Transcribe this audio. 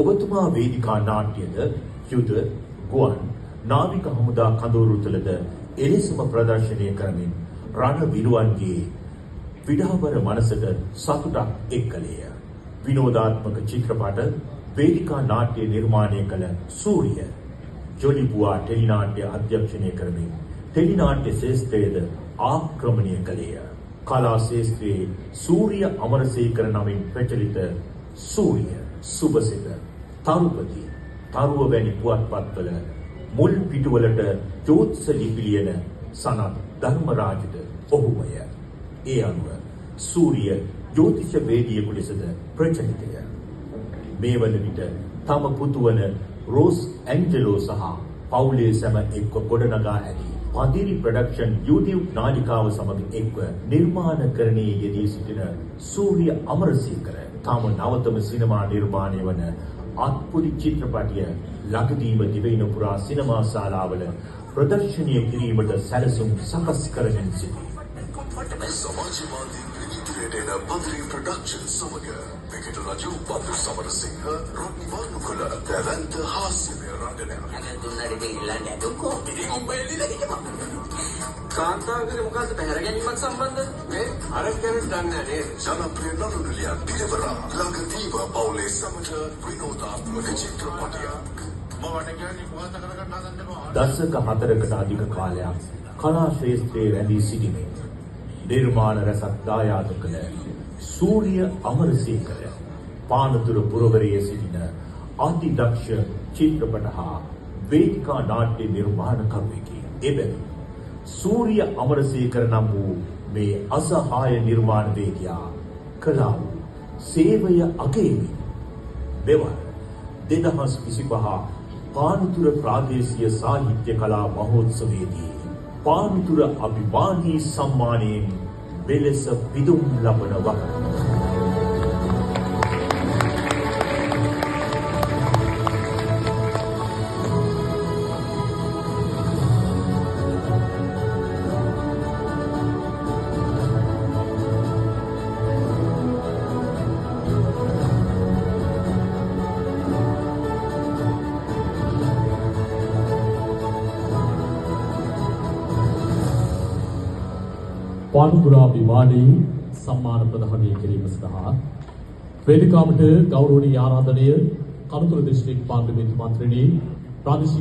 ඔබතුමා වේදිකා නාට්‍යද යුද ගුවන් නාවික හමුදා කඳවුරු තුළද එලෙසම ප්‍රදර්ශනය කරමින් රණ විරුවන්ගේ විඩාවර මනසට සතුටක් එක් කළේය. විනෝදාත්මක චිත්‍රපට වේදිකා නාට්‍ය නිර්මාණය කළ සූරිය ජොලිබුවා ටෙලිනාට්‍ය අධ්‍යක්ෂණය කරමින් ටෙලිනාට්‍ය ශේෂ්ත්‍රයේද ආක්‍රමණය කළේය. කලා ශේෂ්ත්‍රයේ සූරිය අමරසේකර නමින් ප්‍රචලිත සූරිය සුබසිත තරුපති තරුව වැනි පුවත්පත්වල මුල් පිටුවලට ජෝතිෂ ලිපි ලියන සනත් ධර්මරාජට ඔහුමය. ඒ අනුව සූරිය ජෝතිෂ වේදියෙකු ලෙසද ප්‍රචලිතය. මේ වන විට තම පුතුවන රෝස් ඇන්ජලෝ සහ පවුලේ සැම එක්ව ගොඩනගා ඇති පදිරි ප්‍රොඩක්ෂන් YouTube නාලිකාව සමග එක්ව නිර්මාණකරණයේ යෙදී සිටින සූරිය අමරසේකර තාම නවතම සිනමා නිර්මාණය වන අත්පුඩි චිත්‍රපටය ළඟදීම දිවයින පුරා සිනමා ශාලාවල ප්‍රදර්ශනය කිරීමට සැලසුම් සකස් කරමින් සිටී. Badri Production සමග විකට රජු බද්දු සමරසිංහ රොඩ්නි වර්ණකුල දැවැන්ත හාස්‍යමය රංගනයක්. දුන්නට දෙල්ලන්න ඇදුකෝ. ඉතින් උඹෙල්ලිලා කිව්වා. කාන්තාවගේ මොකද්ද පැහැර ගැනීමක් සම්බන්ධ? මේ අර කෙනෙක් දන්නේ නේද? ජනප්‍රිය නළුනිලියන් පිළිවෙලා ළඟදීම පවුලේ සමට විනෝදාත්මක චිත්‍රපටයක්. දශක 4කට අධික කාලයක් කලා ශ්‍රේෂ්ඨයේ රැඳී සිටිමින් නිර්මාණ රසක් දායාද කළ සූරිය අමරසේකර පානදුර පුරවරයේ සිටින අතිදක්ෂ චිත්‍රපට හා වේදිකා නාට්‍ය නිර්මාණකරුවෙකි. එබැවින් සූරිය අමරසේකර නම් වූ මේ අසහාය නිර්මාණ වේදිකා කලා වූ සේවය අගයමින් මෙවර 2025 පානදුර ප්‍රාදේශීය සාහිත්‍ය කලා මහෝත්සවයේදී පානදුර අභිමානී සම්මානයෙන් වෙලෙස පිදුම් ලබන වක පානදුරා විවාදයේ සම්මාන ප්‍රදානය කිරීම සඳහා වේදිකාවට ගෞරවනීය ආරාධනීය කළුතර දිස්ත්‍රික් පාර්ලිමේන්තු මන්ත්‍රීණී ප්‍රාදේශීය